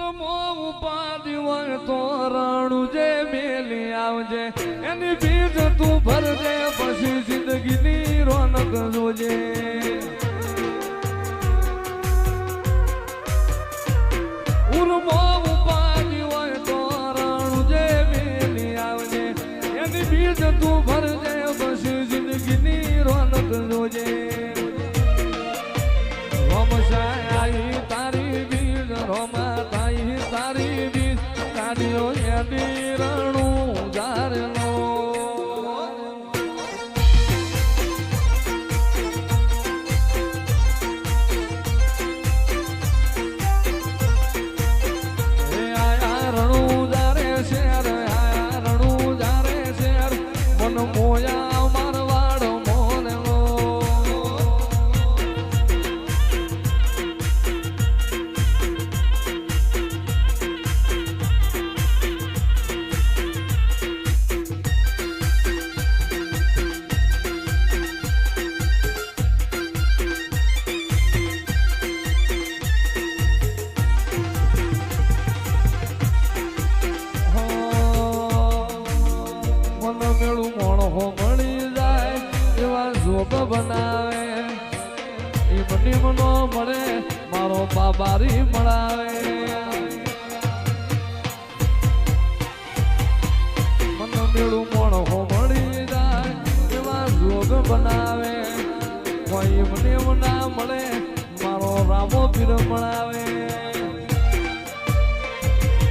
ઉપાધિ હોય તો રણું જે મેલી આવજે એની બીજ તું ભરજે પછી જિંદગીની રોનક જોજે ઉર્મો ઉપાધિ હોય તો રણું જે મેલી આવજે એની બીજ તું ભરજે પછી જિંદગીની રોનક જોજે રોમશાઈ તારી બીજ રોમા તાઈ તારી બીજ કાઢ્યો એની રણું જારનો આયા રણું જારે શેર આયા રણું જારે શેર મન મોયા મારવાડ મોરનો બનાવે એ મની મનો મળે મારો બાબારી મળાવે મન મેળું મોણો મળી જાય એવા જોગ બનાવે કોઈ મને ના મળે મારો રામો પીર મળાવે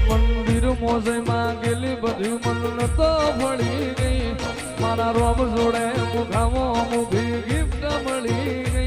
મંદિર મોજમાં ગયેલી બધી મન તો ભળી ગઈ મારા રોમ જોડે મુખામો મુખી ગિફ્ટ મળી ગઈ